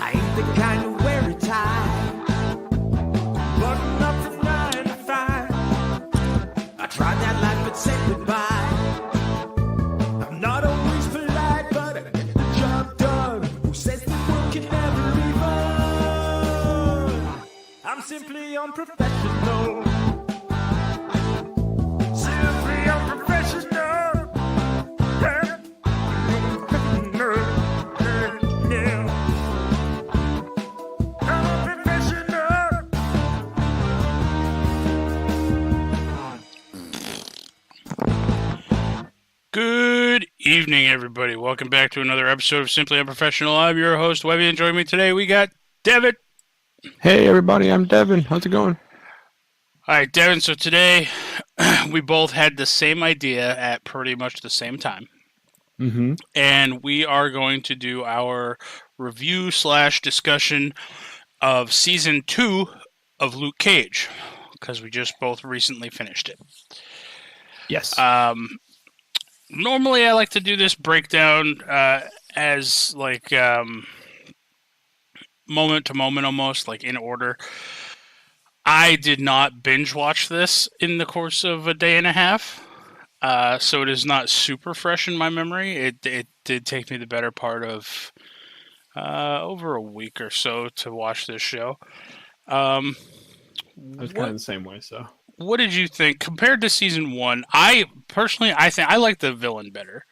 I ain't the kind to wear a tie. Button up from 9 to 5. I tried that life but said goodbye. I'm not always polite, but I get the job done. Who says the world can never be fun? I'm simply unprofessional. Simply unprofessional. Good evening, everybody. Welcome back to another episode of Simply Unprofessional. I'm your host, Webby, and joining me today, we got Devin. Hey, everybody. I'm Devin. How's it going? All right, Devin. So today, we both had the same idea at pretty much the same time. Mm-hmm. And we are going to do our review / discussion of Season 2 of LukeCage, because we just both recently finished it. Yes. Normally, I like to do this breakdown as like moment to moment, almost like in order. I did not binge watch this in the course of a day and a half, so it is not super fresh in my memory. It did take me the better part of over a week or so to watch this show. I was kind of the same way, so. What did you think compared to season 1? I think I like the villain better.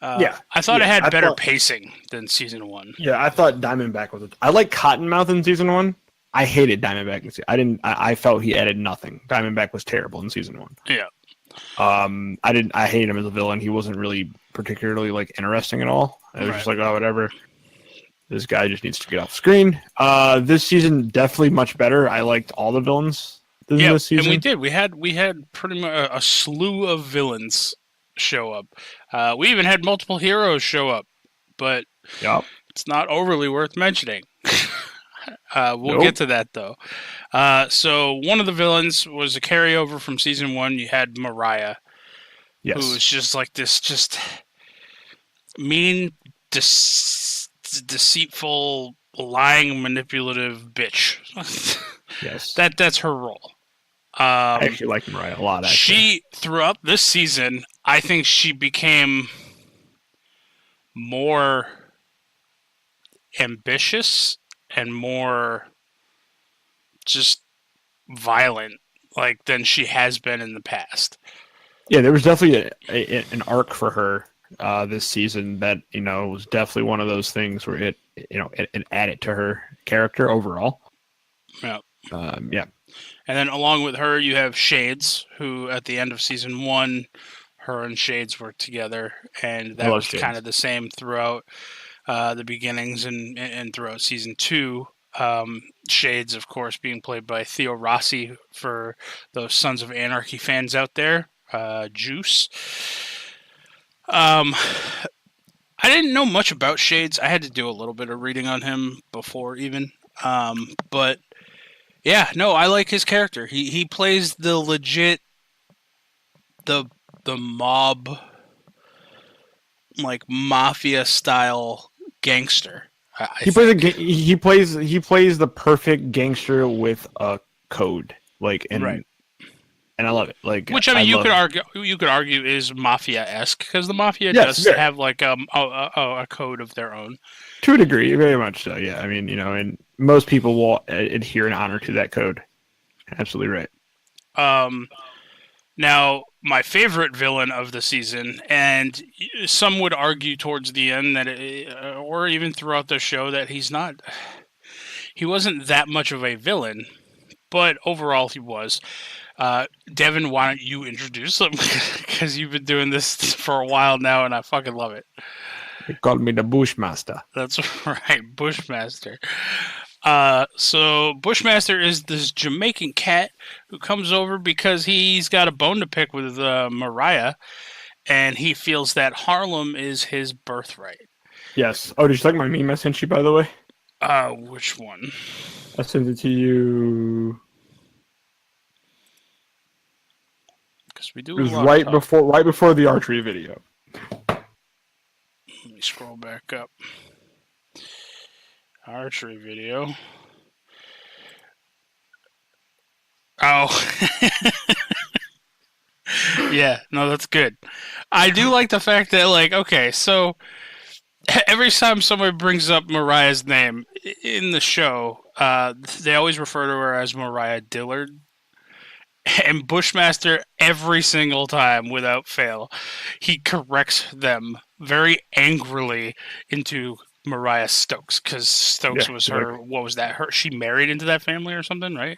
I thought it had better pacing than season 1. Yeah, I thought Diamondback was. I like Cottonmouth in season 1. I hated Diamondback. I felt he added nothing. Diamondback was terrible in season 1. Yeah. I hated him as a villain. He wasn't really particularly like interesting at all. I was just like, oh, whatever. This guy just needs to get off screen. This season definitely much better. I liked all the villains. Yeah, and we did. We had pretty much a slew of villains show up. We even had multiple heroes show up, but it's not overly worth mentioning. We'll get to that, though. So one of the villains was a carryover from season 1. You had Mariah, who was just like this just mean, deceitful, lying, manipulative bitch. Yes. That's her role. I actually like Mariah a lot, actually. She, throughout this season, I think she became more ambitious and more just violent, like, than she has been in the past. Yeah, there was definitely an arc for her this season that, was definitely one of those things where it added to her character overall. Yeah. Yeah. And then along with her, you have Shades, who at the end of season 1, her and Shades were together, and that was kind of the same throughout the beginnings and throughout season 2. Shades, of course, being played by Theo Rossi for those Sons of Anarchy fans out there. Juice. I didn't know much about Shades. I had to do a little bit of reading on him before even. But yeah, no, I like his character. He plays the legit, the mob, like mafia style gangster. He plays the perfect gangster with a code, and I love it. Which you could argue is mafia-esque, because the mafia does have like a code of their own. To a degree, very much so. Yeah, and most people will adhere and honor to that code. Absolutely right. Now, my favorite villain of the season, and some would argue towards the end that, or even throughout the show, that he wasn't that much of a villain, but overall he was. Devin, why don't you introduce him? Because you've been doing this for a while now, and I fucking love it. They called me the Bushmaster. That's right, Bushmaster. So Bushmaster is this Jamaican cat who comes over because he's got a bone to pick with Mariah, and he feels that Harlem is his birthright. Yes. Oh, did you like my meme I sent you, by the way? Which one? I sent it to you. Because we do. It was right before the archery video. Let me scroll back up. Archery video. Oh. Yeah, no, that's good. I do like the fact that, like, okay, so every time somebody brings up Mariah's name in the show, they always refer to her as Mariah Dillard. And Bushmaster, every single time, without fail, he corrects them very angrily into Mariah Stokes, because Stokes was her. What was that? She married into that family or something, right?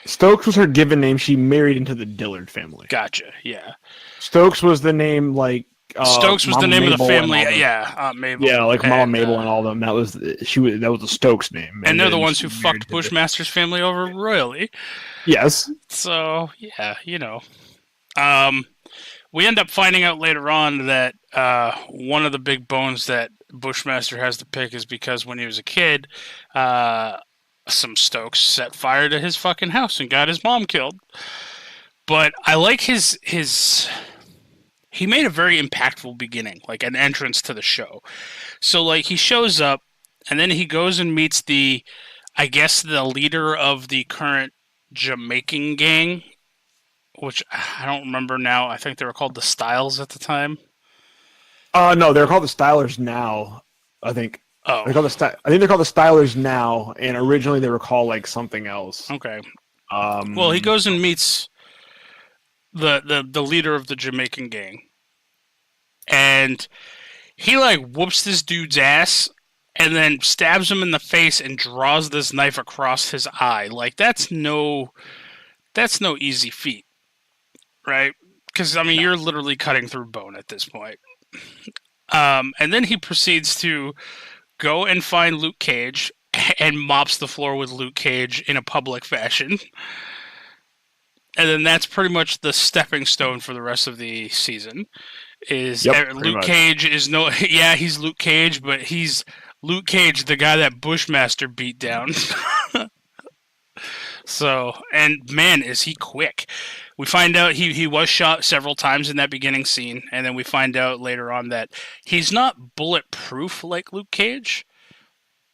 Stokes was her given name. She married into the Dillard family. Gotcha. Yeah. Stokes was the name, like Stokes was Mama the name Mabel of the family. Yeah, Mabel. Yeah, like Mama Mabel and all them. That was the Stokes name. And they're the ones who fucked Bushmaster's family over royally. Yes. So yeah, we end up finding out later on that one of the big bones that Bushmaster has to pick is because when he was a kid, some Stokes set fire to his fucking house and got his mom killed. But I like his he made a very impactful beginning, like an entrance to the show. So like he shows up and then he goes and meets the leader of the current Jamaican gang, which I don't remember now. I think they were called the Styles at the time. No, they're called the Stylers now, I think. Oh. I think they're called the Stylers now, and originally they were called like something else. Okay. Well, he goes and meets the leader of the Jamaican gang, and he like whoops this dude's ass, and then stabs him in the face and draws this knife across his eye. Like that's no easy feat, right? Because I mean, you're literally cutting through bone at this point. And then he proceeds to go and find LukeCage and mops the floor with LukeCage in a public fashion. And then that's pretty much the stepping stone for the rest of the season. LukeCage is he's LukeCage, but he's LukeCage, the guy that Bushmaster beat down. So, and man, is he quick. We find out he was shot several times in that beginning scene, and then we find out later on that he's not bulletproof like LukeCage,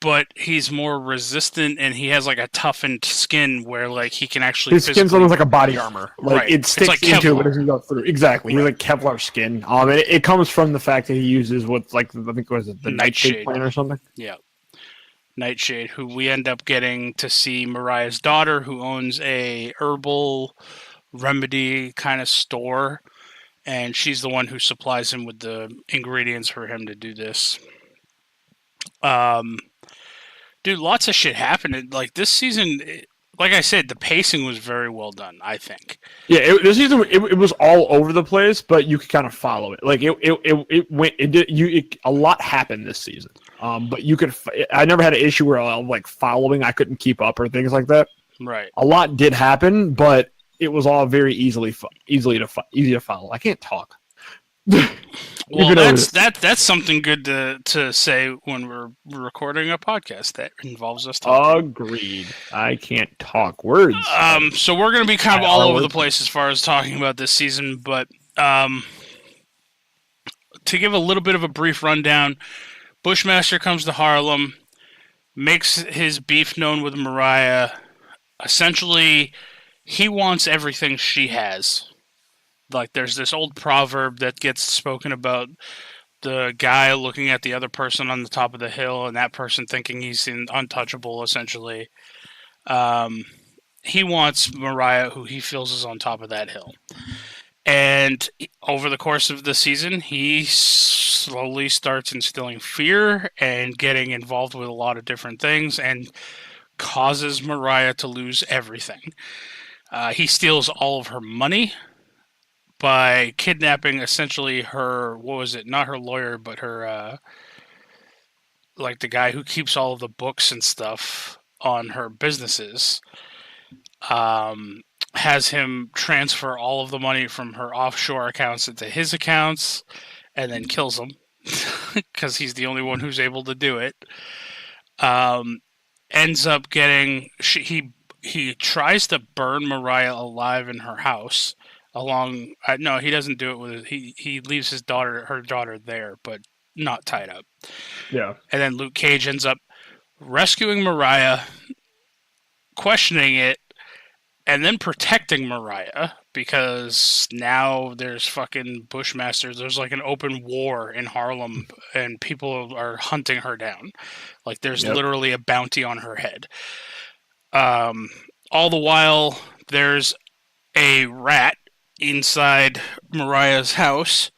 but he's more resistant, and he has like a toughened skin where like he can actually. His skin's almost like a body armor, like right. It sticks like into it, but doesn't go through. Exactly, right. He's like Kevlar skin. It comes from the fact that he uses what's like I think was it the Nightshade plant or something. Yeah. Nightshade, who we end up getting to see Mariah's daughter, who owns a herbal remedy kind of store, and she's the one who supplies him with the ingredients for him to do this. Dude, lots of shit happened. Like this season, like I said, the pacing was very well done, I think. Yeah, this season it was all over the place, but you could kind of follow it. Like a lot happened this season. But you could. I never had an issue where I'm like following. I couldn't keep up or things like that. Right. A lot did happen, but it was all very easy to follow. I can't talk. Well, that's something good to say when we're recording a podcast that involves us talking. Agreed. I can't talk words. So we're going to be kind of all over the place as far as talking about this season, but to give a little bit of a brief rundown. Bushmaster comes to Harlem, makes his beef known with Mariah. Essentially, he wants everything she has. Like, there's this old proverb that gets spoken about the guy looking at the other person on the top of the hill and that person thinking he's untouchable, essentially. He wants Mariah, who he feels is on top of that hill. And over the course of the season, he slowly starts instilling fear and getting involved with a lot of different things and causes Mariah to lose everything. He steals all of her money by kidnapping essentially her, not her lawyer, but her, like the guy who keeps all of the books and stuff on her businesses. Has him transfer all of the money from her offshore accounts into his accounts, and then kills him because he's the only one who's able to do it. Ends up getting he tries to burn Mariah alive in her house. No, he doesn't do it with he leaves her daughter there, but not tied up. Yeah, and then LukeCage ends up rescuing Mariah, questioning it, and then protecting Mariah because now there's fucking Bushmasters. There's like an open war in Harlem and people are hunting her down. Like there's literally a bounty on her head. All the while, there's a rat inside Mariah's house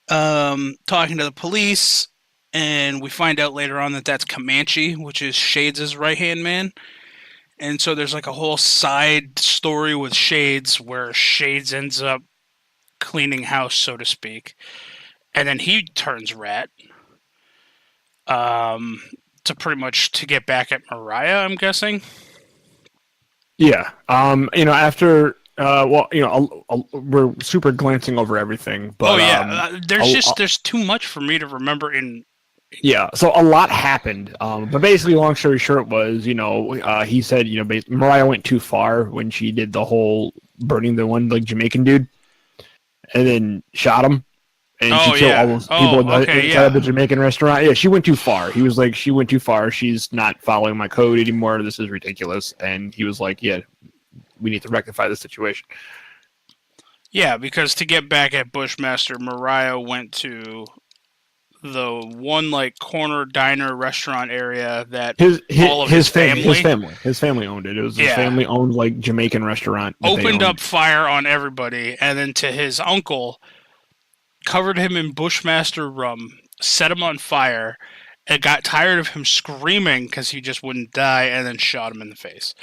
talking to the police, and we find out later on that that's Comanche, which is Shades' right-hand man. And so there's like a whole side story with Shades where Shades ends up cleaning house, so to speak. And then he turns rat to pretty much to get back at Mariah, I'm guessing. Yeah. After we're super glancing over everything, but there's too much for me to remember in. Yeah, so a lot happened, but basically, long story short was, he said, Mariah went too far when she did the whole burning the one like Jamaican dude, and then shot him, and she killed all those people inside of the Jamaican restaurant. Yeah, she went too far. He was like, she went too far. She's not following my code anymore. This is ridiculous. And he was like, yeah, we need to rectify the situation. Yeah, because to get back at Bushmaster, Mariah went to the one like corner diner restaurant area that his family owned it. It was his family owned like Jamaican restaurant. Opened up fire on everybody, and then to his uncle, covered him in Bushmaster rum, set him on fire, and got tired of him screaming because he just wouldn't die, and then shot him in the face.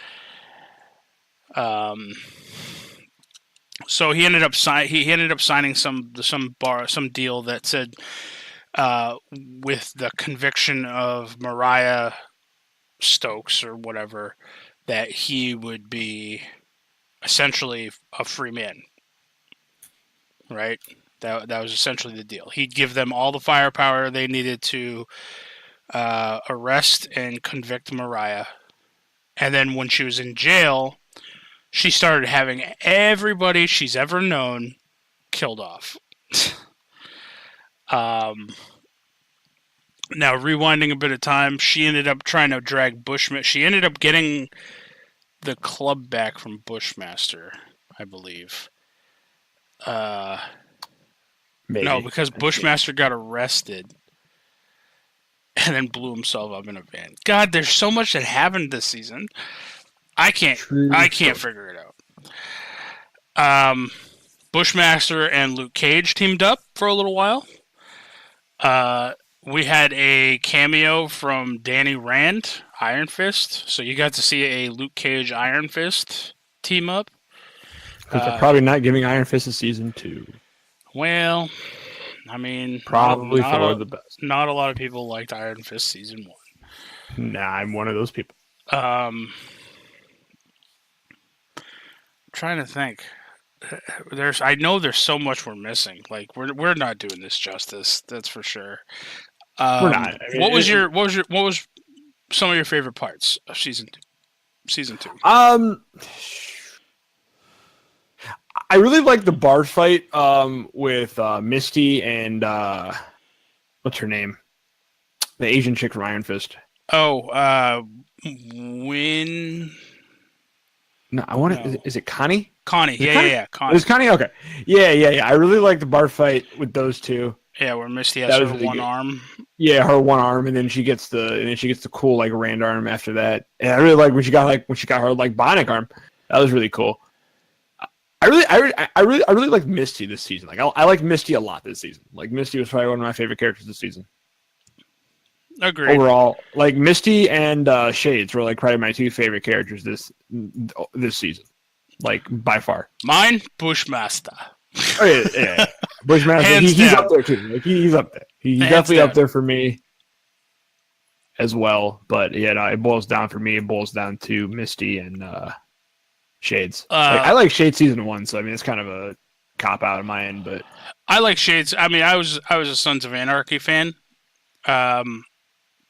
So he ended up signing some deal that said, with the conviction of Mariah Stokes or whatever, that he would be essentially a free man. Right? That was essentially the deal. He'd give them all the firepower they needed to arrest and convict Mariah. And then when she was in jail, she started having everybody she's ever known killed off. Now, rewinding a bit of time, she ended up trying to drag Bushmaster. She ended up getting the club back from Bushmaster, I believe. Maybe. No, because Bushmaster got arrested and then blew himself up in a van. God, there's so much that happened this season. I can't figure it out. Bushmaster and LukeCage teamed up for a little while. We had a cameo from Danny Rand, Iron Fist. So you got to see a LukeCage Iron Fist team up. Because they're probably not giving Iron Fist a season 2. Well, I mean, probably for the best. Not a lot of people liked Iron Fist season 1. Nah, I'm one of those people. Trying to think. I know there's so much we're missing. Like we're not doing this justice. That's for sure. We're not. I mean, what was some of your favorite parts of season 2? I really like the bar fight with Misty and what's her name? The Asian chick from Iron Fist. Oh, No, I want to. No. Is it Connie? Connie, yeah. Connie. Is Connie? Okay. Yeah. I really like the bar fight with those two. Yeah, where Misty has her really one arm. Yeah, her one arm, and then she gets the cool like Rand arm after that. And I really like when she got her like bionic arm. That was really cool. I really like Misty this season. Like I like Misty a lot this season. Like Misty was probably one of my favorite characters this season. Agreed. Overall, like Misty and Shades were like probably my 2 favorite characters this season, like by far. Mine, Bushmaster. Oh yeah. Bushmaster. He's up there too. Like he's up there. He's definitely up there for me as well. But yeah, no, it boils down to Misty and Shades. I like Shades season 1, so I mean it's kind of a cop out on my end, but I like Shades. I mean, I was a Sons of Anarchy fan.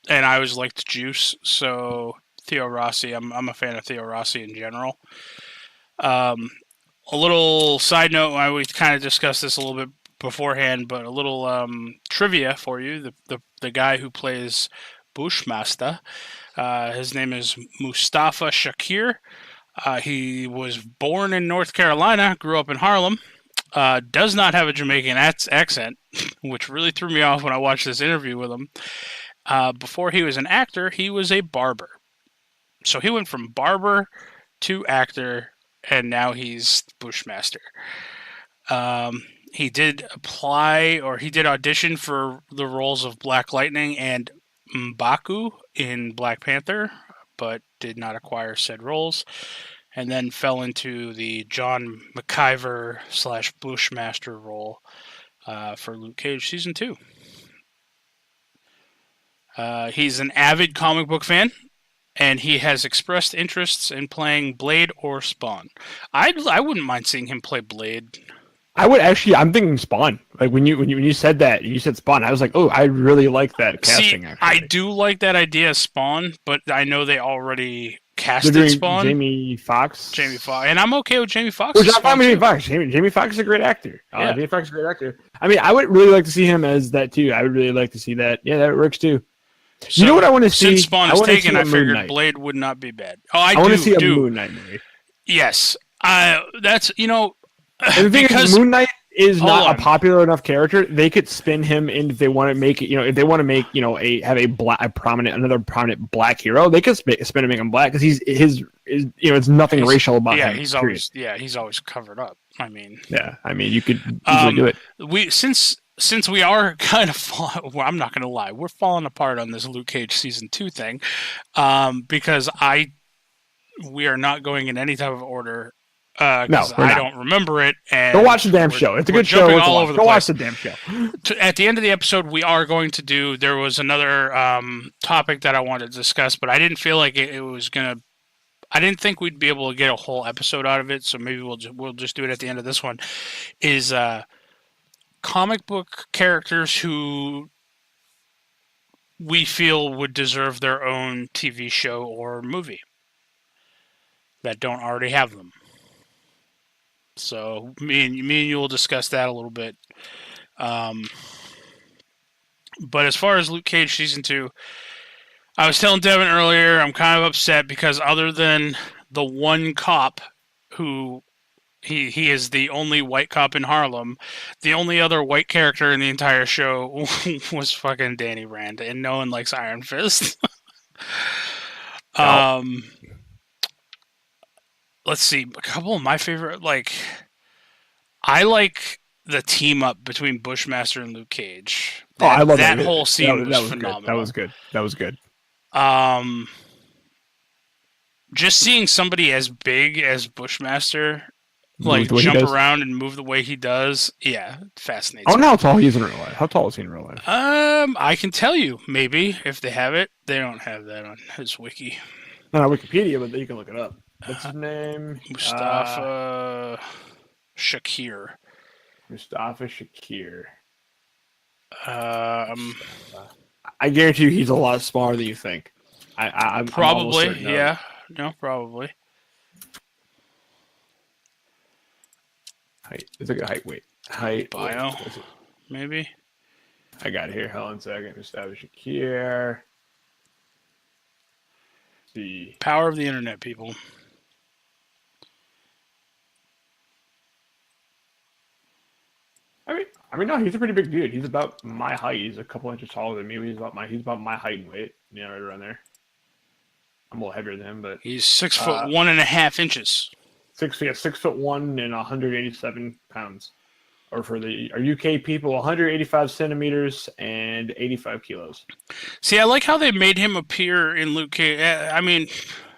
And I always liked Juice, so Theo Rossi. I'm a fan of Theo Rossi in general. A little side note, we kind of discussed this a little bit beforehand, but a little trivia for you. The guy who plays Bushmaster. His name is Mustafa Shakir. He was born in North Carolina, grew up in Harlem. Does not have a Jamaican accent, which really threw me off when I watched this interview with him. Before he was an actor, he was a barber. So he went from barber to actor, and now he's Bushmaster. He did audition for the roles of Black Lightning and M'Baku in Black Panther, but did not acquire said roles, and then fell into the John McIver / Bushmaster role for Luke Cage Season 2. He's an avid comic book fan, and he has expressed interests in playing Blade or Spawn. I wouldn't mind seeing him play Blade. I would actually. I'm thinking Spawn. Like when you said that, you said Spawn. I was like, oh, I really like that casting. Actually, I do like that idea of Spawn, but I know they already casted Spawn. Jamie Foxx, and I'm okay with Jamie Foxx. Which I'm fine with Jamie Foxx. Jamie Foxx is a great actor. Jamie Foxx is a great actor. I mean, I would really like to see him as that too. I would really like to see that. Yeah, that works too. So, you know what I want to see? Since Spawn is taken, I figured Blade would not be bad. Oh, I want to see a Moon Knight movie. Yes, that's And the thing is, Moon Knight is not a popular enough character. They could spin him in if they want to make it. If they want to make another prominent black hero, they could spin him and make him black because it's nothing racial about him. He's always covered up. I mean, you could easily do it. Since we are kind of I'm not going to lie, we're falling apart on this Luke Cage Season 2 thing, because we are not going in any type of order. Because I don't remember it. And go watch the damn show. It's a good show. Go watch the damn show. At the end of the episode, we are going to do. There was another topic that I wanted to discuss, but I didn't feel like it was gonna. I didn't think we'd be able to get a whole episode out of it, so maybe we'll just do it at the end of this one. Is comic book characters who we feel would deserve their own TV show or movie that don't already have them. So me and you will discuss that a little bit. But as far as Luke Cage Season 2, I was telling Devin earlier, I'm kind of upset because other than the one cop who he is the only white cop in Harlem, the only other white character in the entire show was fucking Danny Rand, and no one likes Iron Fist. Let's see, a couple of my favorite, I like the team up between Bushmaster and Luke Cage. I love that whole scene was phenomenal. Good. That was good. Just seeing somebody as big as Bushmaster, jump around and move the way he does, fascinates me. I don't know how tall he is in real life. How tall is he in real life? I can tell you, maybe, if they have it. They don't have that on his wiki. Not on Wikipedia, but you can look it up. What's his name? Mustafa Shakir. Mustafa Shakir. I guarantee you he's a lot smaller than you think. I'm probably, yeah. No, probably. Height. It's like a height. Wait. Height. Bio. Maybe. I got it here. Hold on a second. Mustafa Shakir. The power of the internet, people. I mean, no, he's a pretty big dude. He's about my height. He's a couple inches taller than me. He's about my height and weight. Yeah, right around there. I'm a little heavier than him, but he's 6 foot 1.5 inches. 6'1" and 187 pounds. Or for our UK people, 185 centimeters and 85 kilos. See, I like how they made him appear in Luke Cage. I mean,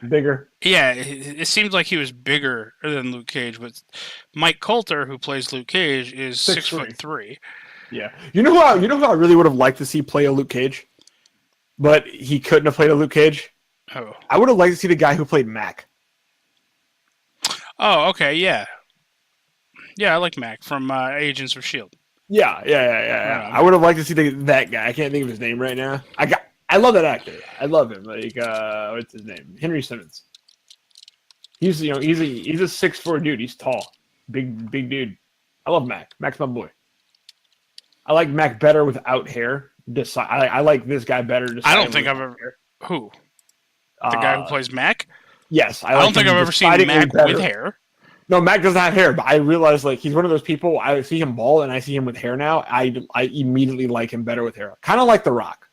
bigger. Yeah, it seems like he was bigger than Luke Cage, but Mike Coulter, who plays Luke Cage, is 6'3". Yeah, you know who I really would have liked to see play a Luke Cage, but he couldn't have played a Luke Cage. Oh, I would have liked to see the guy who played Mac. Oh, okay, yeah. Yeah, I like Mac from Agents of S.H.I.E.L.D. Yeah. I would have liked to see that guy. I can't think of his name right now. I love that actor. I love him. What's his name? Henry Simmons. He's a 6'4" dude. He's tall, big dude. I love Mac. Mac's my boy. I like Mac better without hair I like this guy better. I don't think I've ever. Who? The guy who plays Mac? Yes, I don't think I've ever seen Mac with hair. No, Mac doesn't have hair, but I realize like he's one of those people. I see him bald and I see him with hair now. I immediately like him better with hair. Kind of like The Rock.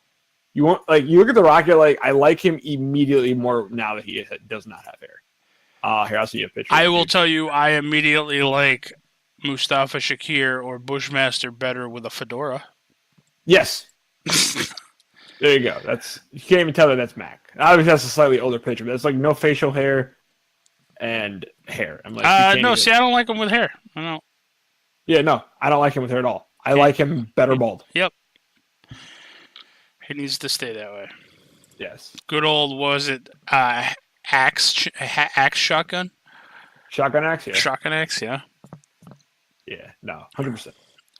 You look at The Rock, you're like, I like him immediately more now that he does not have hair. Here, I'll see you a picture. I will tell you, I immediately like Mustafa Shakir or Bushmaster better with a fedora. Yes. There you go. You can't even tell that that's Mac. Obviously, that's a slightly older picture, but it's like no facial hair and hair. I'm like, no, see, I don't like him with hair. I don't. Yeah, no, I don't like him with hair at all. I like him better bald. Yep. He needs to stay that way. Yes. Good old, was it axe shotgun? Shotgun axe, yeah. Shotgun axe, yeah. Yeah, no, 100%.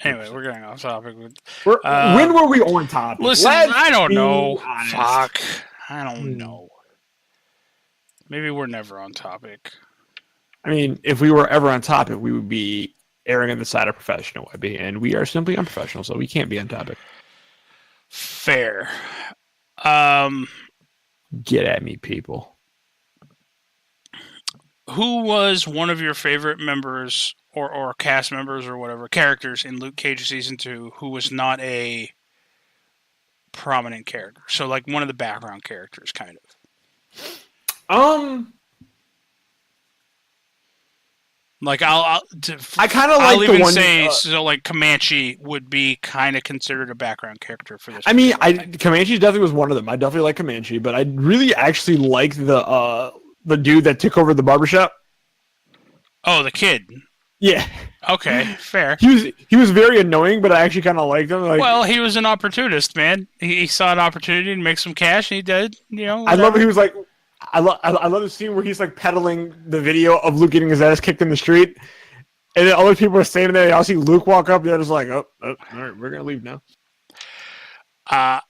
Anyway, we're getting off topic. When were we on topic? Listen, I don't know. Fuck. I don't know. Maybe we're never on topic. I mean, if we were ever on topic, we would be erring on the side of professional, Webby, and we are simply unprofessional, so we can't be on topic. Fair. Get at me, people. Who was one of your favorite members or cast members or whatever, characters in LukeCage Season 2 who was not a prominent character? So, like, one of the background characters, kind of. Like, I kind of like I'll even say, so, like, Comanche would be kind of considered a background character for this. I mean, Comanche definitely was one of them. I definitely like Comanche, but I really actually liked the dude that took over the barbershop. Oh, the kid. Yeah. Okay, fair. He was very annoying, but I actually kind of liked him. Like, well, he was an opportunist, man. He saw an opportunity to make some cash, and he did. You know. Whatever. I love. He was like, I love the scene where he's like peddling the video of Luke getting his ass kicked in the street, and then other people are standing there. Y'all see Luke walk up, and they're just like, oh, all right, we're gonna leave now. I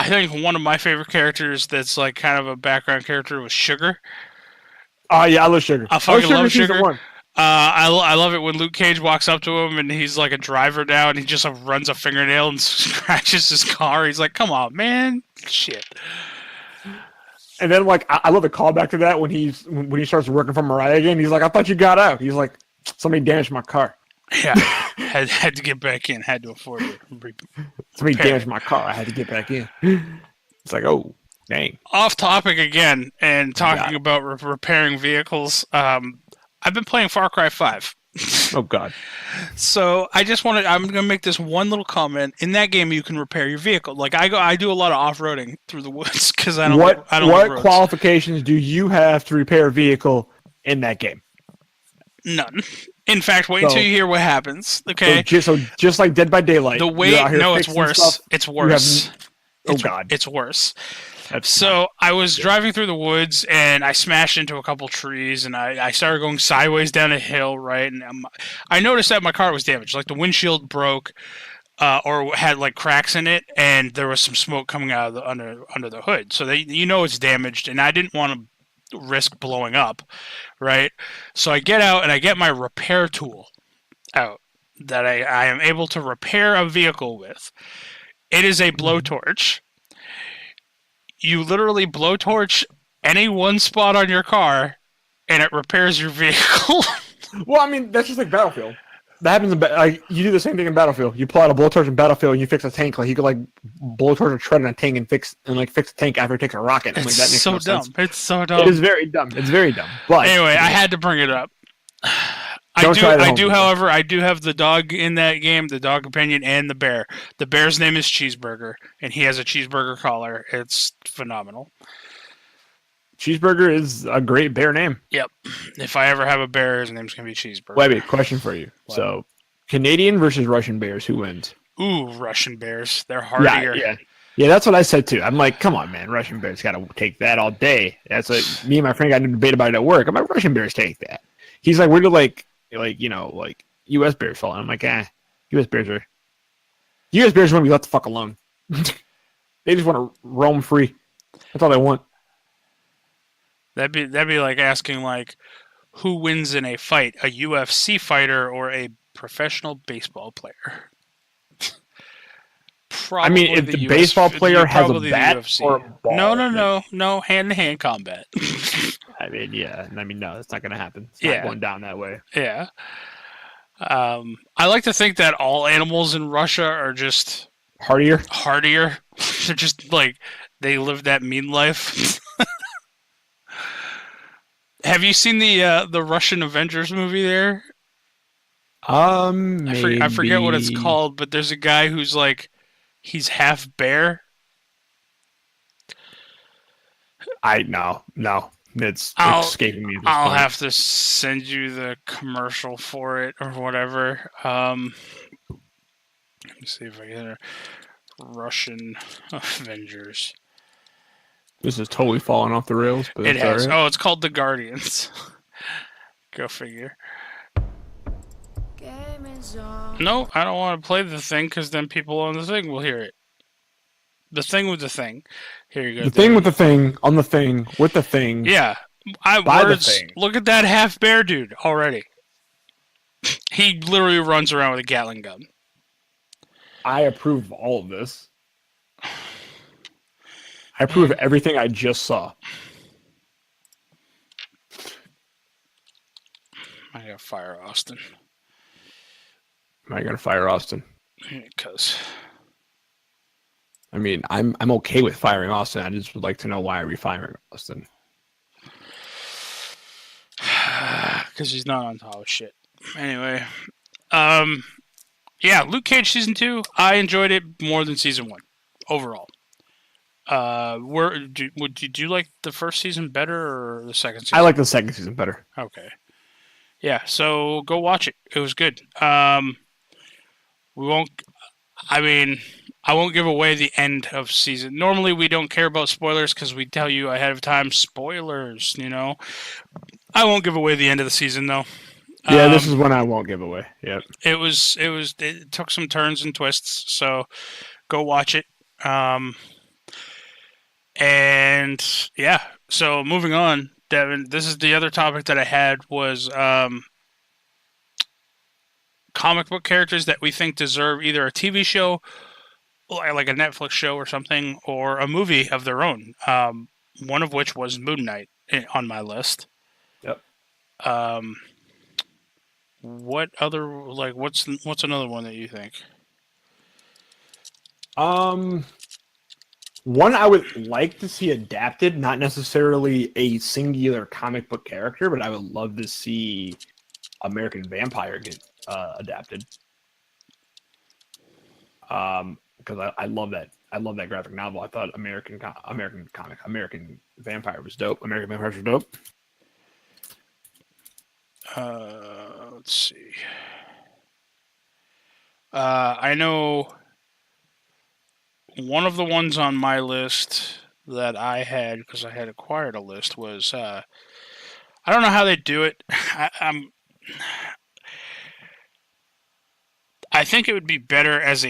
think one of my favorite characters that's like kind of a background character was Sugar. Oh yeah, I love Sugar. I fucking love Sugar. I love it when LukeCage walks up to him and he's like a driver now and he just like, runs a fingernail and scratches his car. He's like, come on, man. Shit. And then like I love the callback to that when he starts working for Mariah again. He's like, I thought you got out. He's like, somebody damaged my car. Yeah. had to get back in. Had to afford it. Somebody damaged my car. I had to get back in. It's like, oh, dang. Off topic again and talking about repairing vehicles. I've been playing Far Cry 5. Oh, God. So I'm going to make this one little comment. In that game, you can repair your vehicle. Like, I do a lot of off-roading through the woods because I don't What qualifications do you have to repair a vehicle in that game? None. In fact, wait until you hear what happens. Okay. So just like Dead by Daylight. The way, no, it's worse. It's worse. God. It's worse. So I was driving through the woods and I smashed into a couple trees and I started going sideways down a hill, right? And I noticed that my car was damaged. Like the windshield broke or had like cracks in it and there was some smoke coming out of under the hood. So it's damaged and I didn't want to risk blowing up, right? So I get out and I get my repair tool out that I am able to repair a vehicle with. It is a blowtorch. You literally blowtorch any one spot on your car, and it repairs your vehicle. Well, I mean, that's just like Battlefield. That happens in you do the same thing in Battlefield. You pull out a blowtorch in Battlefield, and you fix a tank. Like you could like blowtorch a tread in a tank and fix the tank after it takes a rocket. It's like, that makes so no dumb. sense. It's so dumb. It is very dumb. It's very dumb. But anyway, I had to bring it up. I do, however, I do have the dog in that game, the dog companion, and the bear. The bear's name is Cheeseburger, and he has a cheeseburger collar. It's phenomenal. Cheeseburger is a great bear name. Yep. If I ever have a bear, his name's going to be Cheeseburger. Webby, question for you. What? So, Canadian versus Russian bears, who wins? Ooh, Russian bears. They're hardier. Yeah, that's what I said too. I'm like, come on, man. Russian bears got to take that all day. That's what me and my friend got into a debate about it at work. I'm like, Russian bears take that. He's like, where do like U.S. bears fall? And I'm like, U.S. bears want to be left the fuck alone. They just want to roam free. That's all they want. That'd be like asking like, who wins in a fight, a UFC fighter or a professional baseball player? probably I mean, if the baseball player has a bat or a ball, no, hand-to-hand combat. I mean, yeah. I mean, no, it's not going to happen. It's Yeah. not going down that way. Yeah. I like to think that all animals in Russia are just Hardier. They're just like they live that mean life. Have you seen the Russian Avengers movie there? Maybe. I forget what it's called, but there's a guy who's like he's half bear. No. It's escaping me at this I'll point. have to send you the commercial for it or whatever. Let me see if I get a Russian Avengers. This is totally falling off the rails, but It has. right. Oh, it's called The Guardians. Go figure. No, I don't want to play the thing because then people on the thing will hear it. The thing with the thing. Here you go. The thing with the thing on the thing with the thing. Yeah. The thing. Look at that half bear dude already. He literally runs around with a Gatling gun. I approve of all of this. I approve of everything I just saw. I gotta fire Austin. Am I gonna fire Austin? Because I mean, I'm okay with firing Austin. I just would like to know why are we firing Austin? Because he's not on top of shit. Anyway, yeah, LukeCage season 2. I enjoyed it more than season 1 overall. Did you like the first season better or the second season? I like the second season better. Okay. Yeah, so go watch it. It was good. I won't give away the end of season. Normally, we don't care about spoilers because we tell you ahead of time. Spoilers, you know. I won't give away the end of the season though. Yeah, this is one I won't give away. Yep. It took some turns and twists. So go watch it. And yeah. So moving on, Devin. This is the other topic that I had was comic book characters that we think deserve either a TV show, like a Netflix show or something, or a movie of their own. One of which was Moon Knight on my list. Yep. What other what's another one that you think? One I would like to see adapted, not necessarily a singular comic book character, but I would love to see American Vampire get adapted. Because I love that. I love that graphic novel. I thought American Vampire was dope. American Vampires were dope. Let's see. I know one of the ones on my list that I had because I had acquired a list was I don't know how they do it. I think it would be better as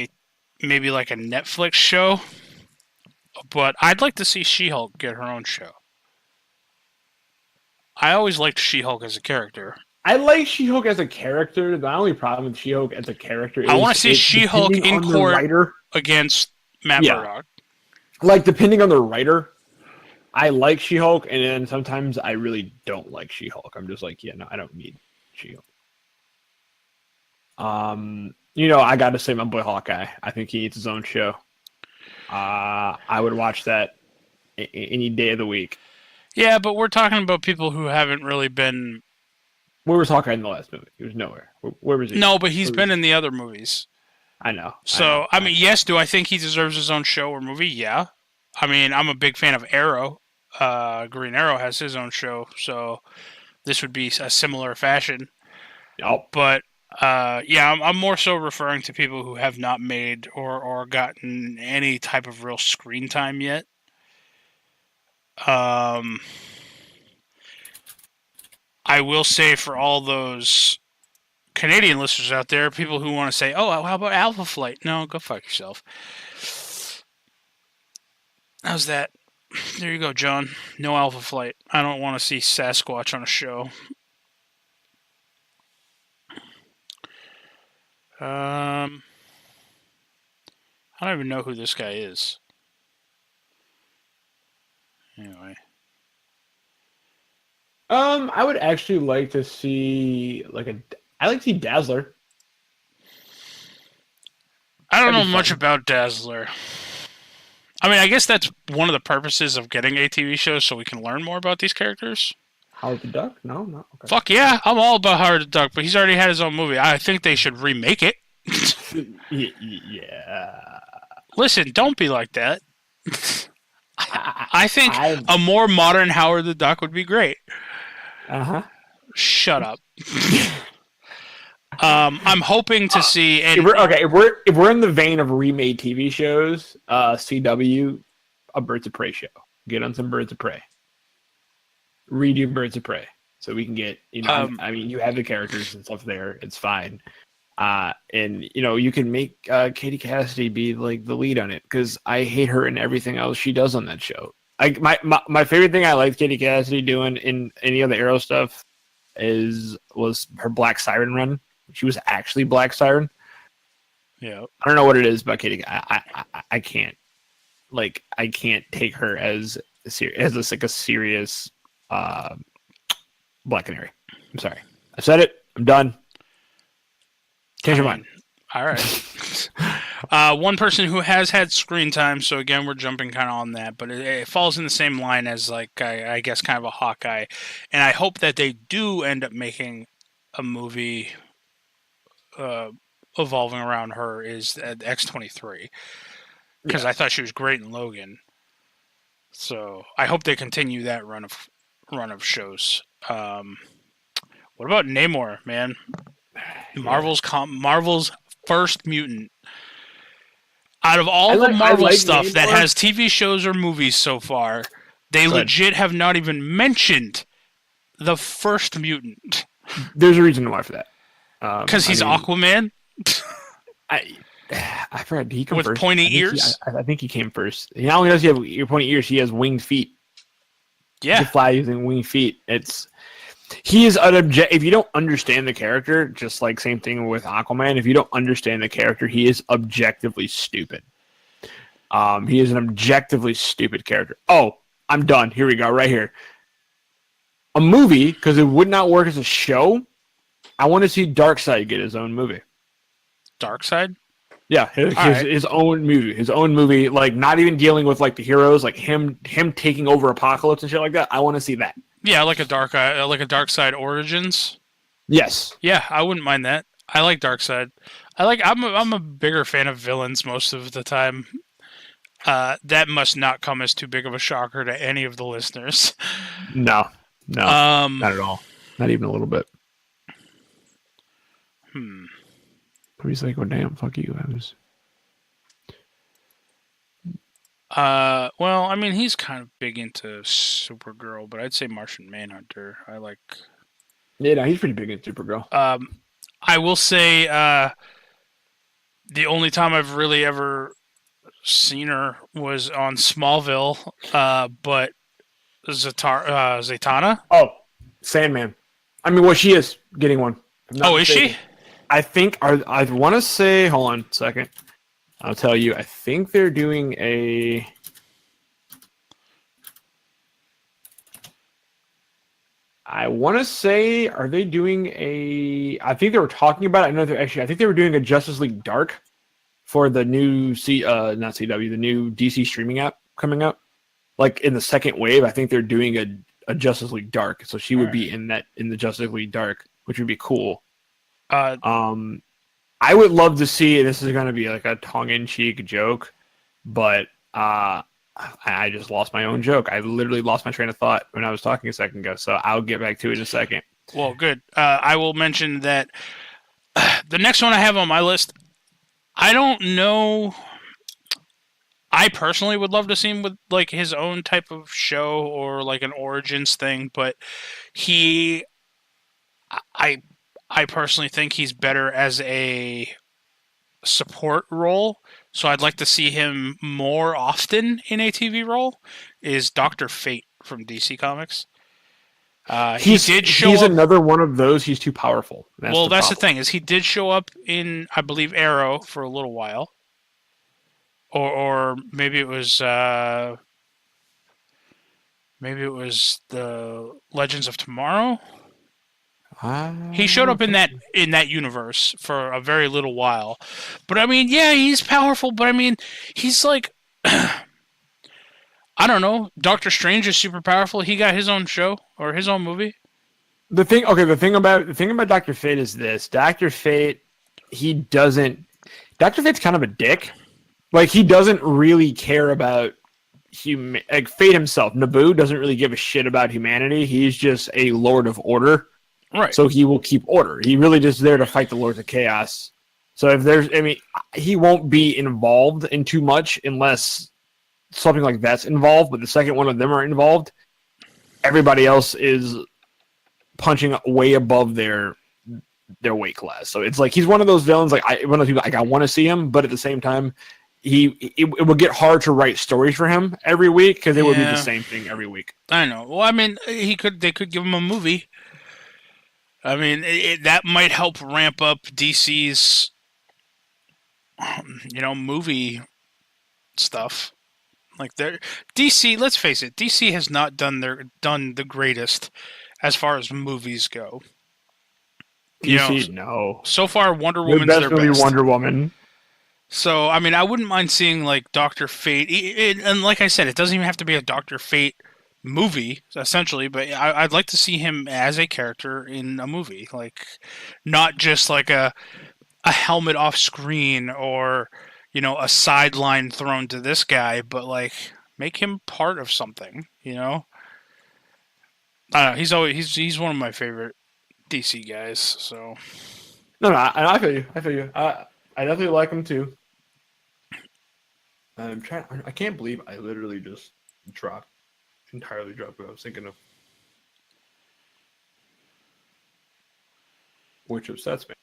maybe like a Netflix show, but I'd like to see She-Hulk get her own show. I always liked She-Hulk as a character. I like She-Hulk as a character. The only problem with She-Hulk as a character is I want to see She-Hulk in court against Matt Murdock. Like, depending on the writer, I like She-Hulk, and then sometimes I really don't like She-Hulk. I'm just like, yeah, no, I don't need She-Hulk. I got to say my boy Hawkeye. I think he needs his own show. I would watch that any day of the week. Yeah, but we're talking about people who haven't really been... Where was Hawkeye in the last movie? He was nowhere. Where was he? No, but he's been in the other movies. I know. So, I mean, yes, do I think he deserves his own show or movie? Yeah. I mean, I'm a big fan of Arrow. Green Arrow has his own show, so this would be a similar fashion. Yep. But, yeah, I'm more so referring to people who have not made or gotten any type of real screen time yet. I will say for all those Canadian listeners out there, people who want to say, oh, how about Alpha Flight? No, go fuck yourself. How's that? There you go, John. No Alpha Flight. I don't want to see Sasquatch on a show. I don't even know who this guy is. Anyway. I would actually like to see I like to see Dazzler. I don't know much about Dazzler. I mean, I guess that's one of the purposes of getting a TV show, so we can learn more about these characters. Howard the Duck? No. Okay. Fuck yeah, I'm all about Howard the Duck, but he's already had his own movie. I think they should remake it. Yeah. Listen, don't be like that. I think a more modern Howard the Duck would be great. Shut up. I'm hoping to see. If we're in the vein of remade TV shows, CW, a Birds of Prey show. Get on some Birds of Prey. Redo Birds of Prey, so we can get you have the characters and stuff there. It's fine. And you can make Katie Cassidy be like the lead on it because I hate her and everything else she does on that show. My favorite thing I liked Katie Cassidy doing in any of the Arrow stuff was her Black Siren run. She was actually Black Siren. Yeah, I don't know what it is about Katie. I can't take her as a serious Black Canary. I'm sorry. I said it. I'm done. Change your mind. All right. One person who has had screen time, so again, we're jumping kind of on that, but it falls in the same line as, I guess, kind of a Hawkeye. And I hope that they do end up making a movie evolving around her is X-23. Because I thought she was great in Logan. So I hope they continue that run of shows. What about Namor, man? Marvel's first mutant. Out of all the Marvel stuff Namor that has TV shows or movies so far, they legit have not even mentioned the first mutant. There's a reason why for that. Because he's Aquaman? I forgot. Did he come with first? Pointy ears? I think he came first. He not only does he have your pointy ears, he has winged feet. Yeah. He can fly using winged feet. He is an if you don't understand the character, just like same thing with Aquaman, if you don't understand the character, he is objectively stupid. He is an objectively stupid character. Oh, I'm done. Here we go, right here. A movie, because it would not work as a show. I want to see Darkseid get his own movie. Darkseid? Yeah, his own movie, like not even dealing with like the heroes, like him taking over Apocalypse and shit like that. I want to see that. Yeah, like a Darkseid Origins. Yes. Yeah, I wouldn't mind that. I like Darkseid. I'm a bigger fan of villains most of the time. That must not come as too big of a shocker to any of the listeners. No, not at all. Not even a little bit. He's like, "Oh damn, fuck you." Well, I mean, he's kind of big into Supergirl, but I'd say Martian Manhunter. Yeah, no, he's pretty big into Supergirl. I will say, the only time I've really ever seen her was on Smallville, but Zatanna? Oh, Sandman. I mean, well, she is getting one. Oh, is she? I think, I want to say, hold on a second. I'll tell you, I think they're doing I want to say, are they doing I think they were talking about it. I think they were doing a Justice League Dark for the new not CW, the new DC streaming app coming up. Like in the second wave, I think they're doing a Justice League Dark. So she would be in the Justice League Dark, which would be cool. I would love to see, this is going to be like a tongue-in-cheek joke, but I just lost my own joke. I literally lost my train of thought when I was talking a second ago, so I'll get back to it in a second. Well, good. I will mention that the next one I have on my list, I don't know. I personally would love to see him with like his own type of show or like an Origins thing, but I personally think he's better as a support role, so I'd like to see him more often in a TV role, is Dr. Fate from DC Comics. He's another one of those. He's too powerful. That's the thing, is he did show up in, I believe, Arrow for a little while. or maybe it was the Legends of Tomorrow. He showed up in that universe for a very little while, but I mean, yeah, he's powerful. But I mean, he's like, I don't know. Doctor Strange is super powerful. He got his own show or his own movie. The thing about Dr. Fate is this: Dr. Fate, Dr. Fate's kind of a dick. Like, he doesn't really care about like Fate himself. Naboo doesn't really give a shit about humanity. He's just a Lord of Order. Right. So he will keep order. He really just there to fight the Lords of Chaos. So he won't be involved in too much unless something like that's involved. But the second one of them are involved, everybody else is punching way above their weight class. So it's like he's one of those villains. Like one of those people. Like I want to see him, but at the same time, it would get hard to write stories for him every week because it would be the same thing every week. I know. Well, I mean, they could give him a movie. I mean, that might help ramp up DC's, movie stuff. Like DC, let's face it, DC has not done the greatest as far as movies go. DC, no. So far, Wonder Woman's their best. Wonder Woman. So, I mean, I wouldn't mind seeing like Dr. Fate, and like I said, it doesn't even have to be a Dr. Fate movie, essentially, but I'd like to see him as a character in a movie, like not just like a helmet off screen or a sideline thrown to this guy, but like make him part of something. I don't know. He's one of my favorite DC guys. So no, I feel you. I definitely like him too. I can't believe I literally just entirely dropped what I was thinking of. Which upsets me.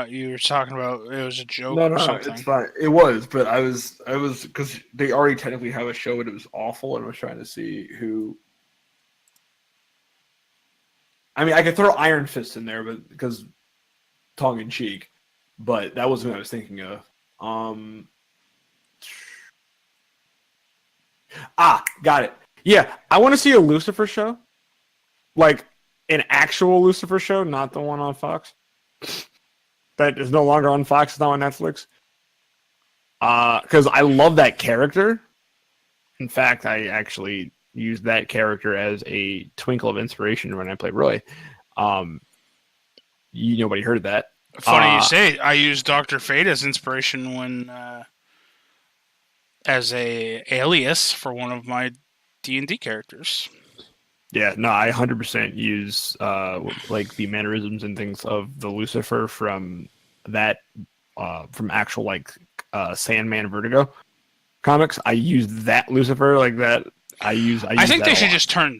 You were talking about it was a joke. No, or something. it's fine. It was, but I was because they already technically have a show and it was awful, and I was trying to see who. I mean, I could throw Iron Fist in there, but because tongue in cheek, but that wasn't what I was thinking of. Got it. Yeah, I want to see a Lucifer show, like an actual Lucifer show, not the one on Fox. That is no longer on Fox, it's now on Netflix. Because I love that character. In fact, I actually used that character as a twinkle of inspiration when I played Roy. Nobody heard of that. Funny you say. I used Dr. Fate as inspiration when, as a alias for one of my D&D characters. Yeah, no, I 100% use like the mannerisms and things of the Lucifer from that from actual like Sandman Vertigo comics. I use that Lucifer like that. I think they should just turn.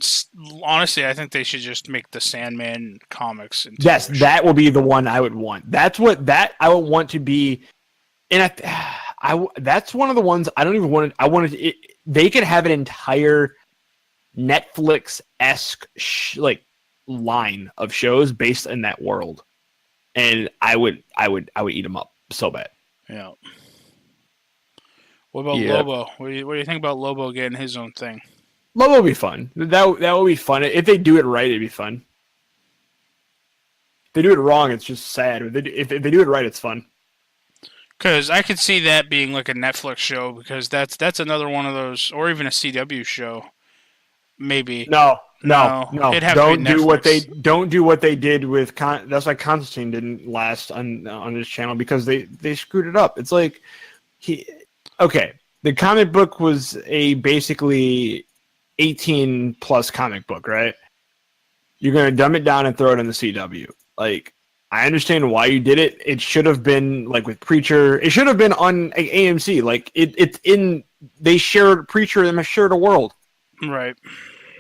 Honestly, I think they should just make the Sandman comics. Into that will be the one I would want. That's what I would want to be. And that's one of the ones I don't even want to. I wanted it. They could have an entire Netflix-esque like line of shows based in that world, and I would eat them up so bad. Yeah. What about Lobo? What do you think about Lobo getting his own thing? Lobo would be fun. That would be fun if they do it right. It'd be fun. If they do it wrong, it's just sad. If they do it right, it's fun. Because I could see that being like a Netflix show, because that's another one of those, or even a CW show. Maybe. No. Don't do what they did with that's why Constantine didn't last on his channel, because they screwed it up. It's like the comic book was a basically 18 plus comic book, right? You're gonna dumb it down and throw it in the CW. Like, I understand why you did it. It should have been like with Preacher. It should have been on AMC. Like they shared Preacher and shared a world. Right.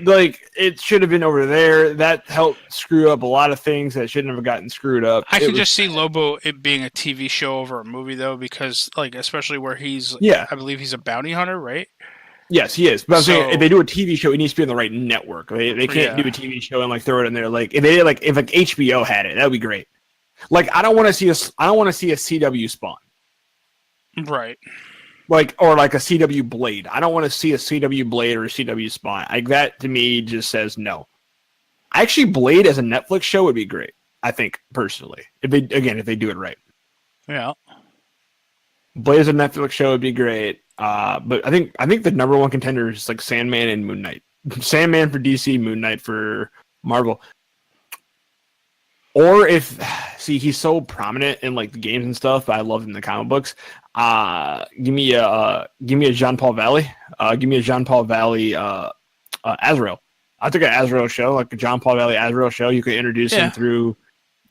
Like, it should have been over there. That helped screw up a lot of things that shouldn't have gotten screwed up. I can just see Lobo it being a TV show over a movie, though, because, like, especially where he's, I believe he's a bounty hunter, right? Yes, he is. But I'm saying, if they do a TV show, it needs to be on the right network. They can't do a TV show and like throw it in there. Like, if HBO had it, that would be great. Like, I don't want to see a CW Spawn. Right. like a CW Blade. I don't want to see a CW Blade or a CW Spawn. Like that to me just says no. Actually, Blade as a Netflix show would be great. I think personally, if they do it right. Yeah. Blade as a Netflix show would be great. But I think the number one contender is like Sandman and Moon Knight. Sandman for DC, Moon Knight for Marvel. Or he's so prominent in like the games and stuff, but I love him in the comic books. Give me a Jean Paul Valley. Give me a Jean Paul Valley Azrael. I took an Azrael show, like a John Paul Valley Azrael show. You could introduce him through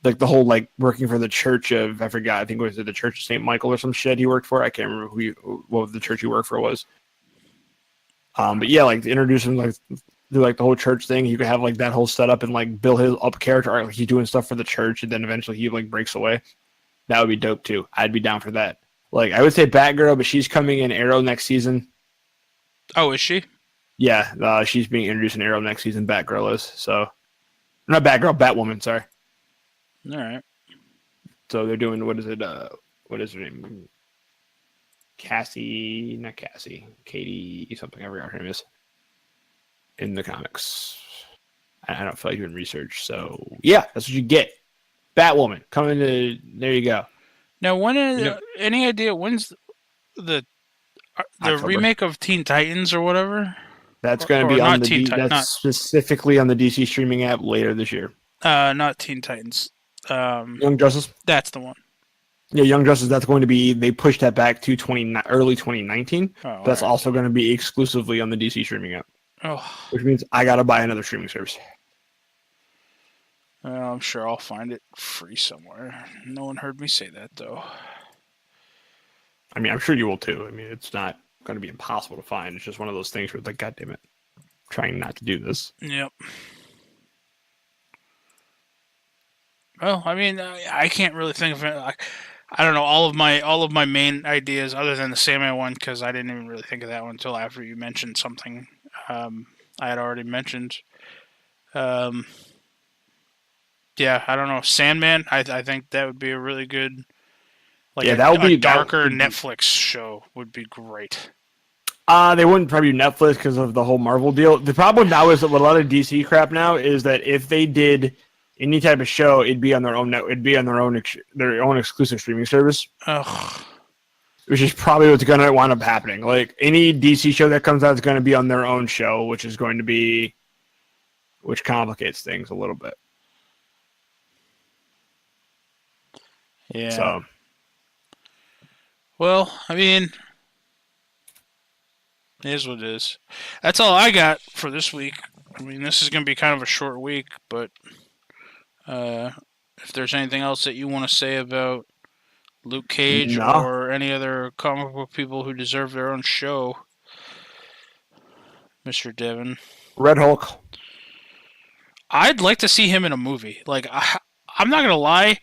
like the whole like working for the church of, I forgot, I think it was the Church of St. Michael or some shit he worked for. I can't remember what the church he worked for was. But yeah, like to introduce him like do like the whole church thing. You could have like that whole setup and like build his up character arc. Like he's doing stuff for the church, and then eventually he like breaks away. That would be dope too. I'd be down for that. Like I would say Batgirl, but she's coming in Arrow next season. Oh, is she? Yeah, she's being introduced in Arrow next season. Batgirl is so not Batgirl, Batwoman. Sorry. All right. So they're doing what is her name? Katie something. I forgot her name is. In the comics. I don't feel like doing research. So, yeah, that's what you get. Batwoman. Coming to... There you go. Now, any idea when's the remake of Teen Titans or whatever? That's going to be on the... specifically on the DC streaming app later this year. Not Teen Titans. Young Justice? That's the one. Yeah, Young Justice, that's going to be... They pushed that back to early 2019. Oh, that's also going to be exclusively on the DC streaming app. Oh. Which means I gotta buy another streaming service. I'm sure I'll find it free somewhere. No one heard me say that, though. I mean, I'm sure you will, too. I mean, it's not going to be impossible to find. It's just one of those things where it's like, God damn it. I'm trying not to do this. Yep. Well, I mean, I can't really think of it. I don't know, all of my main ideas, other than the Sandman one, because I didn't even really think of that one until after you mentioned something I had already mentioned. Yeah, I don't know. Sandman, I think that would be a really good, that would be a darker Netflix show would be great. They wouldn't probably do Netflix because of the whole Marvel deal. The problem now is that with a lot of DC crap now is that if they did any type of show, it'd be on their own it'd be on their own exclusive streaming service. Ugh. Which is probably what's going to wind up happening. Like, any DC show that comes out is going to be on their own show, which complicates things a little bit. Yeah. So. Well, I mean, it is what it is. That's all I got for this week. I mean, this is going to be kind of a short week, but if there's anything else that you want to say about LukeCage or any other comic book people who deserve their own show, Mr. Devin. Red Hulk. I'd like to see him in a movie. Like, I'm not going to lie.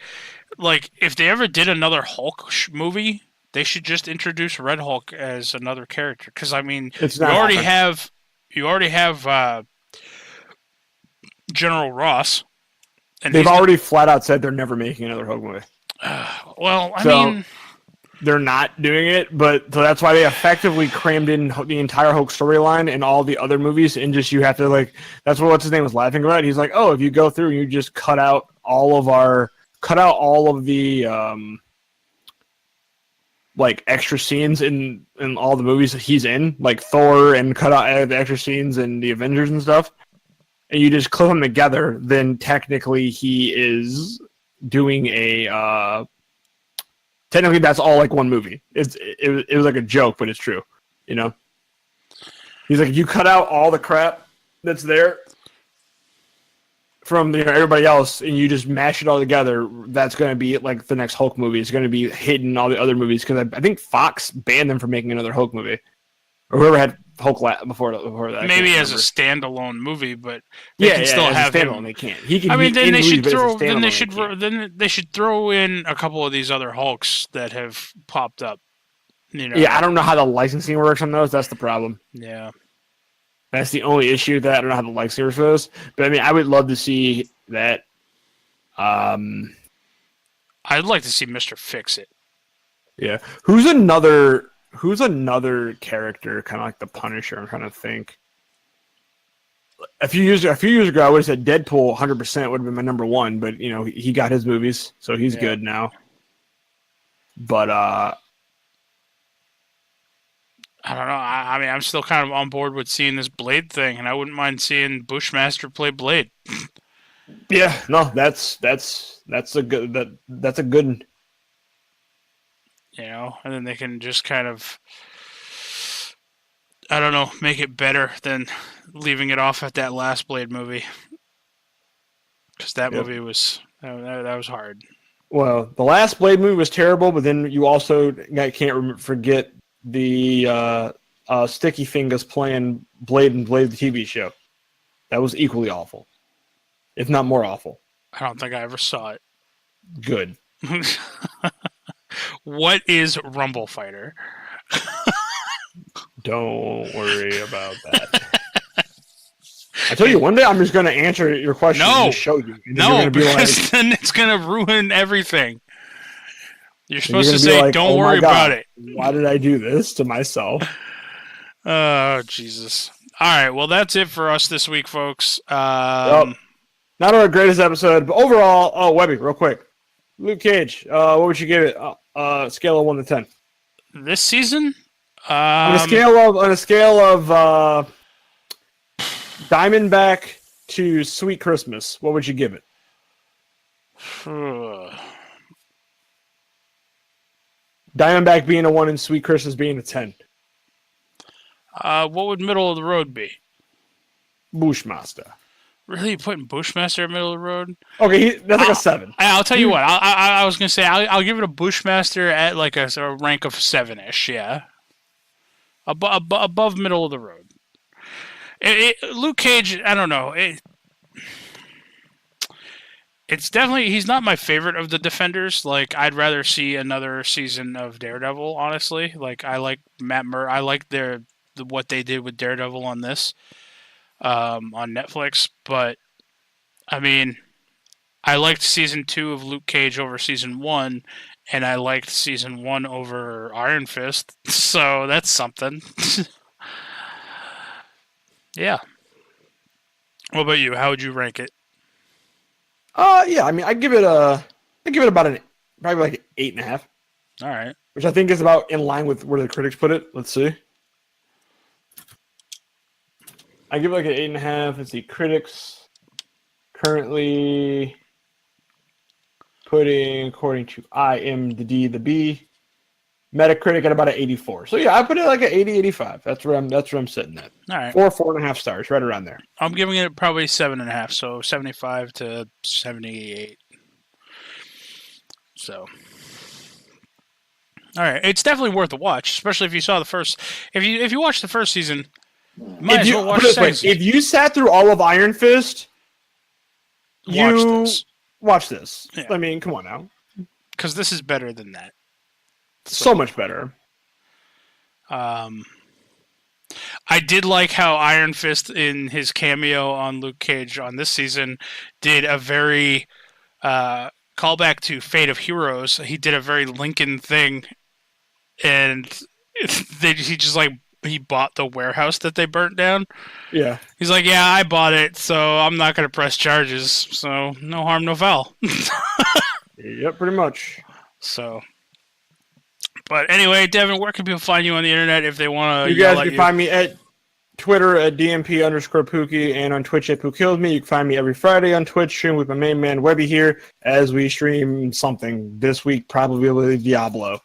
Like, if they ever did another Hulk movie, they should just introduce Red Hulk as another character. Because, I mean, you already have General Ross. And they've already flat out said they're never making another Hulk movie. Well, I mean, they're not doing it, but so that's why they effectively crammed in the entire Hulk storyline and all the other movies, and just you have to that's what what's his name was laughing about. He's like, oh, if you go through and you just cut out all of the extra scenes in all the movies that he's in, like Thor, and cut out the extra scenes in the Avengers and stuff, and you just clip them together, then technically he is doing technically that's all like one movie. It was like a joke, but it's true, you know. He's like, you cut out all the crap that's there from everybody else, and you just mash it all together. That's going to be like the next Hulk movie. It's going to be hidden all the other movies because I think Fox banned them from making another Hulk movie, or whoever had Hulk before that. Maybe as a standalone movie, but they can still have him. They can't. He can. I mean, then they should throw in a couple of these other Hulks that have popped up. You know. Yeah, I don't know how the licensing works on those. That's the problem. Yeah, that's the only issue. That I don't know how the licensing works for those. But I mean, I would love to see that. I'd like to see Mr. Fix-It. Yeah, who's another who's another character, kind of like the Punisher? I'm trying to think. A few years ago, I would have said Deadpool 100% would have been my number one, but he got his movies, so he's good now. But I don't know. I mean, I'm still kind of on board with seeing this Blade thing, and I wouldn't mind seeing Bushmaster play Blade. Yeah, no, that's a good that's a good one. And then they can just kind of, I don't know, make it better than leaving it off at that last Blade movie. Because that movie was, that was hard. Well, the last Blade movie was terrible, but then you also can't forget the Sticky Fingers playing Blade and Blade the TV show. That was equally awful, if not more awful. I don't think I ever saw it. Good. What is Rumble Fighter? Don't worry about that. I tell you, one day I'm just going to answer your question and just show you. And no, because then it's going to ruin everything. You're supposed to say, don't worry about it. Why did I do this to myself? Oh, Jesus. All right, well, that's it for us this week, folks. Not our greatest episode, but overall, Webby, real quick. LukeCage, what would you give it? Scale of 1 to 10. This season? On a scale of Diamondback to Sweet Christmas, what would you give it? Diamondback being a 1 and Sweet Christmas being a 10. What would middle of the road be? Bushmaster. Really, you putting Bushmaster in the middle of the road? Okay, that's like a 7. I'll tell you what. I was gonna say I'll give it a Bushmaster at like a rank of 7-ish. Yeah, above middle of the road. LukeCage, I don't know. It's definitely, he's not my favorite of the Defenders. Like, I'd rather see another season of Daredevil. Honestly, like I like Matt Murray. I like what they did with Daredevil on this. On Netflix, but I mean, I liked season 2 of LukeCage over season 1, and I liked season 1 over Iron Fist, so that's something. Yeah. What about you? How would you rank it? Yeah, I mean, I give it about probably like 8.5. All right. Which I think is about in line with where the critics put it. Let's see. I give it like an 8.5. Let's see. Critics currently putting, according to IMDb, the B, Metacritic at about an 84. So yeah, I put it like an 80, 85. That's where I'm sitting at. All right. 4.5 stars, right around there. I'm giving it probably 7.5, so 75 to 78. So, all right, it's definitely worth a watch, especially if you saw the first. If you watched the first season, might as well watch the second season. If you sat through all of Iron Fist, watch this. Yeah. I mean, come on now. Because this is better than that. So much better. I did like how Iron Fist in his cameo on LukeCage on this season did a very callback to Fate of Heroes. He did a very Lincoln thing, and he bought the warehouse that they burnt down. Yeah. He's like, yeah, I bought it, so I'm not going to press charges. So no harm, no foul. Yep, pretty much. So. But anyway, Devin, where can people find you on the internet if they want to? You guys can find me at Twitter at DMP_Pookie and on Twitch at PookKillsMe. You can find me every Friday on Twitch, stream with my main man Webby here as we stream something this week, probably Diablo.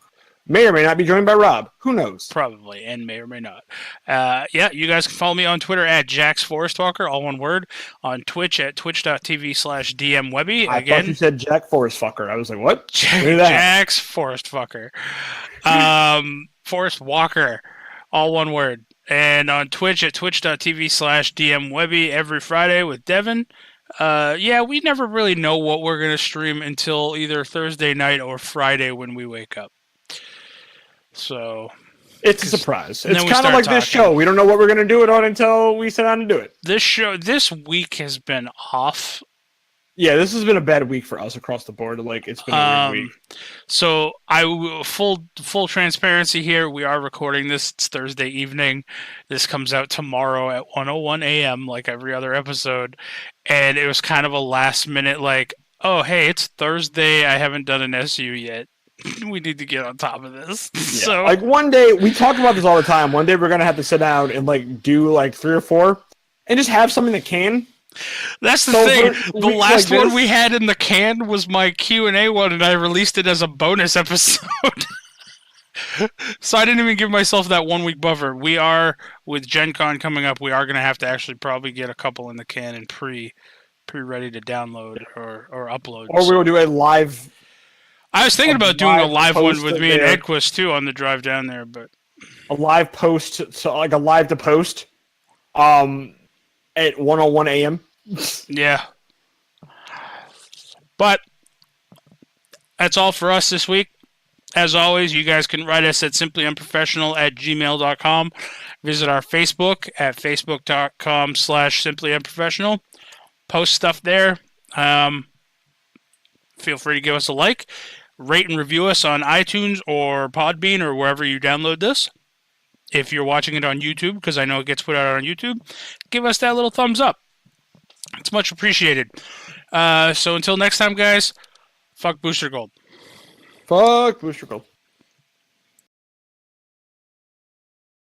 May or may not be joined by Rob. Who knows? Probably, and may or may not. Yeah, you guys can follow me on Twitter at JaxForestWalker, all one word. On Twitch at twitch.tv/DMWebby. I thought you said Jack Forest Fucker. I was like, what? Jax Forest Fucker. Forest Walker, all one word. And on Twitch at twitch.tv/DMWebby every Friday with Devin. Yeah, we never really know what we're going to stream until either Thursday night or Friday when we wake up. So it's a surprise. It's kind of like this show. We don't know what we're going to do it on until we sit down and do it. This week has been off. Yeah, this has been a bad week for us across the board. Like, it's been a weird week. So full transparency here. We are recording this. It's Thursday evening. This comes out tomorrow at 1:01 a.m. like every other episode. And it was kind of a last minute like, oh, hey, it's Thursday. I haven't done an SU yet. We need to get on top of this. Yeah. So like one day, we talk about this all the time. One day we're going to have to sit down and like do like 3 or 4 and just have something that can. That's the thing. The last one we had in the can was my Q&A one, and I released it as a bonus episode. So I didn't even give myself that 1 week buffer. We are, with Gen Con coming up, we are going to have to actually probably get a couple in the can and pre-ready to download or upload. Or we will do a live... I was thinking about doing a live one with me and Edquist, too, on the drive down there, but... A live post, so like a live to post, at 1:01 a.m. Yeah. But that's all for us this week. As always, you guys can write us at simplyunprofessional@gmail.com. Visit our Facebook at facebook.com/simplyunprofessional. Post stuff there. Feel free to give us a like. Rate and review us on iTunes or Podbean or wherever you download this. If you're watching it on YouTube, because I know it gets put out on YouTube, give us that little thumbs up. It's much appreciated. So until next time, guys, fuck Booster Gold. Fuck Booster Gold.